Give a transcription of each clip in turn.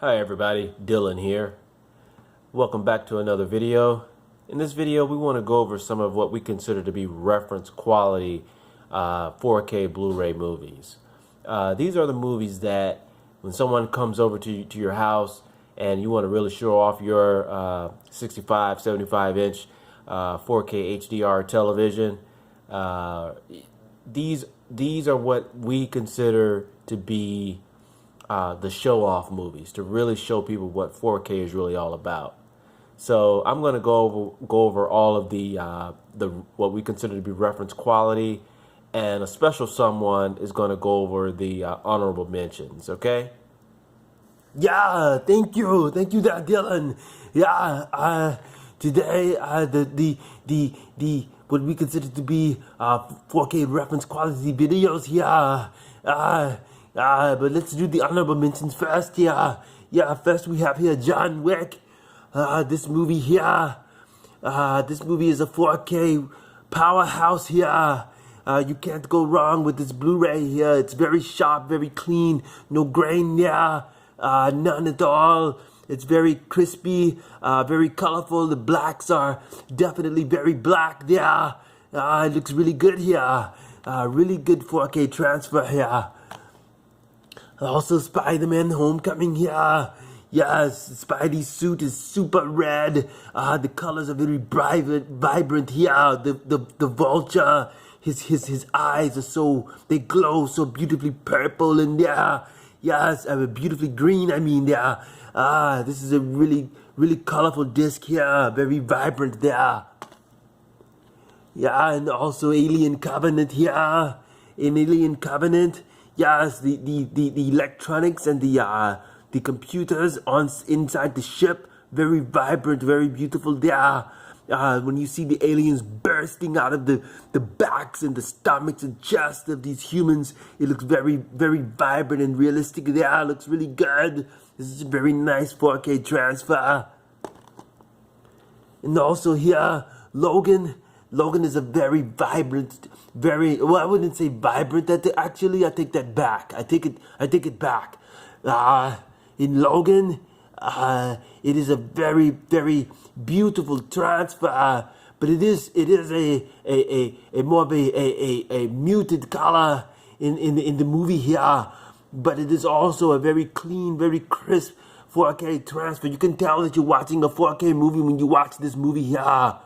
Hi everybody, Dillon here. Welcome back to another video. In this video we want to go over some of what we consider to be reference quality 4K Blu-ray movies. These are the movies that when someone comes over to your house and you want to really show off your 65, 75 inch 4K HDR television, these are what we consider to be the show-off movies, to really show people what 4K is really all about. So I'm going to go over all of the what we consider to be reference quality, and a special someone is going to go over the honorable mentions. Okay? Yeah, thank you, Dillon. Yeah, today the what we consider to be 4K reference quality videos. But let's do the honorable mentions first. First we have here John Wick. This movie here. This movie is a 4K powerhouse here. You can't go wrong with this Blu-ray here. It's very sharp, very clean, no grain here. None at all. It's very crispy, very colorful. The blacks are definitely very black there. It looks really good here. Really good 4K transfer here. Also, Spider-Man Homecoming here. Yes, Spidey's suit is super red. The colors are very vibrant here. The vulture, his eyes are they glow so beautifully purple, and yes, beautifully green. I mean, this is a really colorful disc here, very vibrant there. Yeah, and also Alien Covenant here. In Alien Covenant, yes, the electronics and the computers inside the ship, very vibrant, very beautiful there. When you see the aliens bursting out of the backs and the stomachs and chests of these humans, it looks very, very vibrant and realistic there. It looks really good. This is a very nice 4K transfer. And also here, Logan. Logan is a very vibrant, well, I wouldn't say vibrant. Actually, I take that back. I take it back. In Logan, it is a very, very beautiful transfer, but it is a more of a muted color in the movie here. But it is also a very clean, very crisp 4K transfer. You can tell that you're watching a 4K movie when you watch this movie here.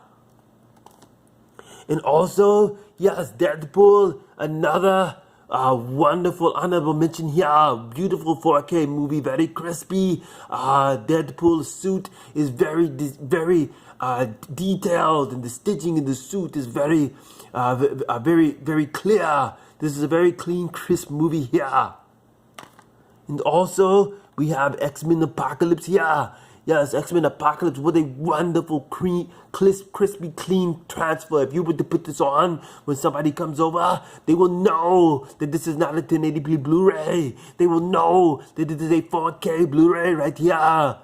And also, yes, Deadpool, another wonderful honorable mention here. Beautiful 4K movie, very crispy. Deadpool's suit is very detailed, and the stitching in the suit is very clear. This is a very clean, crisp movie here. And also, we have X-Men Apocalypse here. Yes, X-Men Apocalypse, what a wonderful, crispy, clean transfer. If you were to put this on when somebody comes over, they will know that this is not a 1080p Blu-ray. They will know that it is a 4K Blu-ray right here.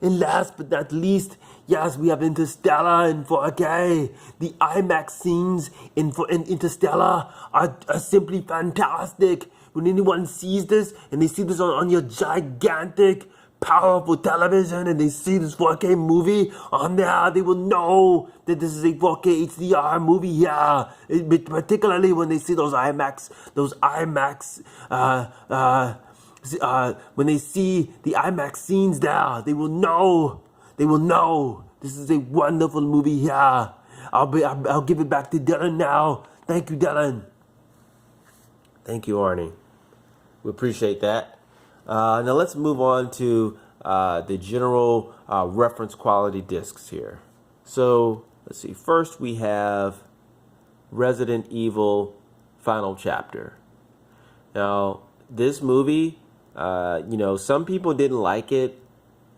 And last but not least, yes, we have Interstellar in 4K. The IMAX scenes in Interstellar are simply fantastic. When anyone sees this, and they see this on your gigantic, powerful television, and they see this 4K movie on there, they will know that this is a 4K HDR movie here. Particularly when they see those IMAX, when they see the IMAX scenes there, they will know this is a wonderful movie here. I'll give it back to Dillon now. Thank you, Dillon. Thank you, Arnie. We appreciate that. Now let's move on to the general reference quality discs here. So let's see. First we have Resident Evil Final Chapter. Now this movie, some people didn't like it.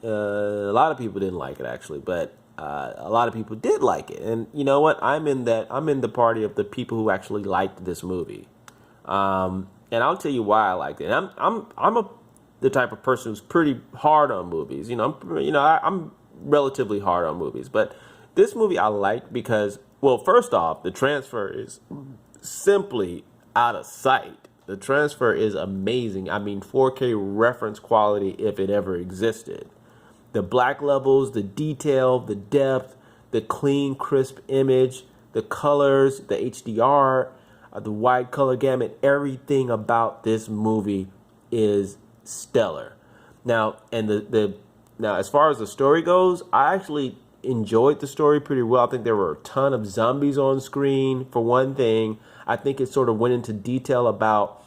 A lot of people didn't like it actually, but a lot of people did like it. And you know what? I'm in the party of the people who actually liked this movie. And I'll tell you why I liked it. And I'm the type of person who's pretty hard on movies. I'm relatively hard on movies, but this movie I liked because, well, first off, the transfer is simply out of sight. The transfer is amazing. I mean, 4K reference quality if it ever existed. The black levels, the detail, the depth, the clean, crisp image, the colors, the HDR, the wide color gamut, everything about this movie is stellar. Now, and now as far as the story goes, I actually enjoyed the story pretty well. I think there were a ton of zombies on screen, for one thing. I think it sort of went into detail about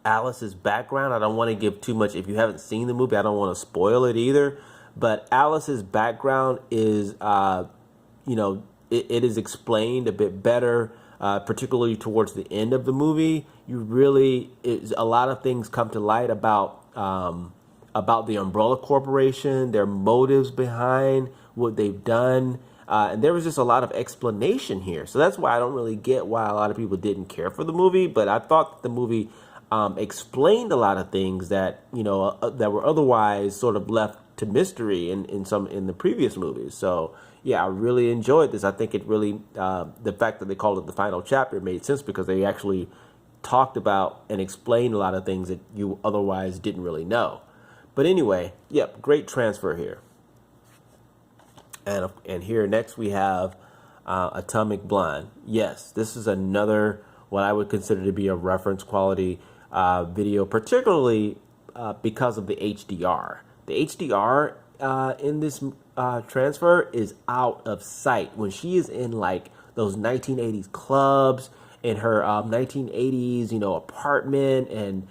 Alice's background. I don't want to give too much. If you haven't seen the movie, I don't want to spoil it either. But Alice's background is, it is explained a bit better, particularly towards the end of the movie. A lot of things come to light about the Umbrella Corporation, their motives behind what they've done. And there was just a lot of explanation here. So that's why I don't really get why a lot of people didn't care for the movie. But I thought the movie explained a lot of things that, that were otherwise sort of left to mystery in the previous movies. So yeah, I really enjoyed this. I think it really, the fact that they called it the final chapter made sense because they actually talked about and explained a lot of things that you otherwise didn't really know. But anyway, yep, great transfer here. And here next we have Atomic Blonde. Yes, this is another what I would consider to be a reference quality video, particularly because of the HDR. The HDR in this transfer is out of sight. When she is in like those 1980s clubs in her 1980s, apartment, and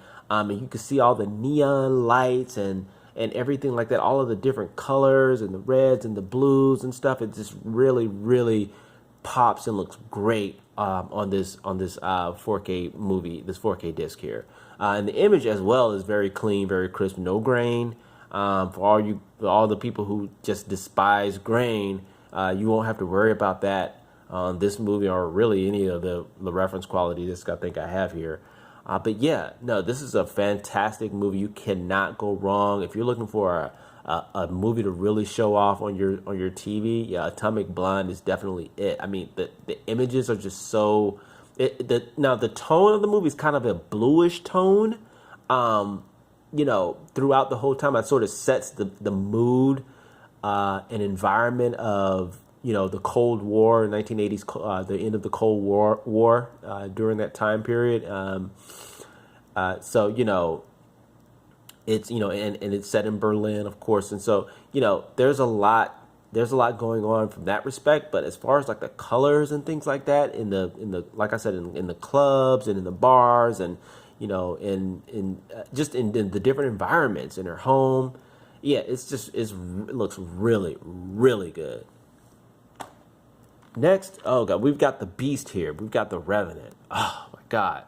you can see all the neon lights and everything like that, all of the different colors and the reds and the blues and stuff. It just really, really pops and looks great on this 4K movie, this 4K disc here. And the image as well is very clean, very crisp, no grain. For all the people who just despise grain, you won't have to worry about that on this movie or really any of the reference quality disc I think I have here. But yeah, no, this is a fantastic movie. You cannot go wrong if you're looking for a movie to really show off on your TV. Yeah, Atomic Blonde is definitely it. I mean, the images are just so. Now the tone of the movie is kind of a bluish tone. Throughout the whole time, it sort of sets the mood and environment of the Cold War, 1980s, the end of the Cold War during that time period. It's and it's set in Berlin, of course, and so there's a lot going on from that respect. But as far as like the colors and things like that in the like I said in the clubs and in the bars and in the different environments in her home, yeah, it looks really, really good. Next, oh god, we've got the Beast here. We've got the Revenant. Oh my god,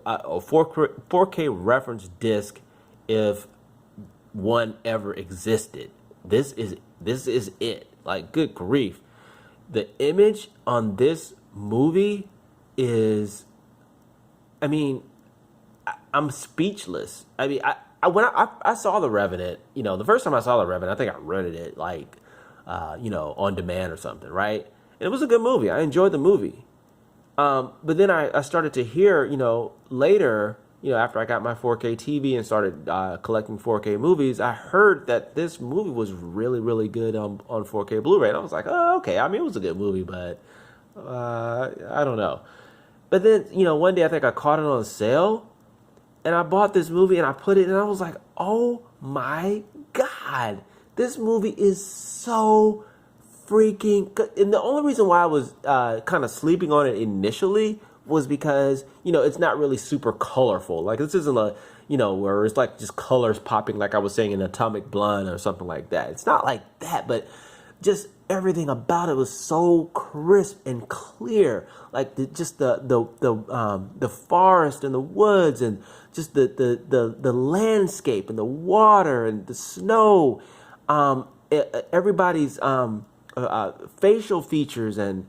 a 4K reference disc, if one ever existed. This is it. Like, good grief, the image on this movie is, I mean, I'm speechless. I mean, when I saw the Revenant, the first time I saw the Revenant, I think I rented it like, on demand or something, right? And it was a good movie. I enjoyed the movie. But then I started to hear, later, after I got my 4K TV and started collecting 4K movies, I heard that this movie was really, really good on 4K Blu-ray. And I was like, oh, okay. I mean, it was a good movie, but I don't know. But then, one day I think I caught it on sale. And I bought this movie and I put it, and I was like, oh my God, this movie is so freaking good. And the only reason why I was kind of sleeping on it initially was because, it's not really super colorful. Like, this isn't where it's like just colors popping, like I was saying in Atomic Blonde or something like that. It's not like that, but just everything about it was so crisp and clear. Like the forest and the woods and just the landscape and the water and the snow. Everybody's facial features and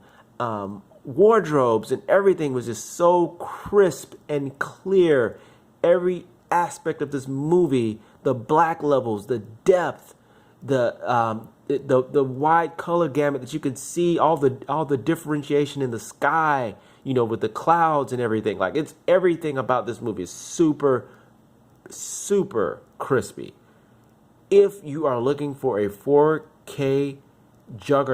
wardrobes and everything was just so crisp and clear. Every aspect of this movie, the black levels, the depth, the wide color gamut that you can see, all the differentiation in the sky, you know, with the clouds and everything. Like, it's everything about this movie is super, super crispy. If you are looking for a 4K juggernaut,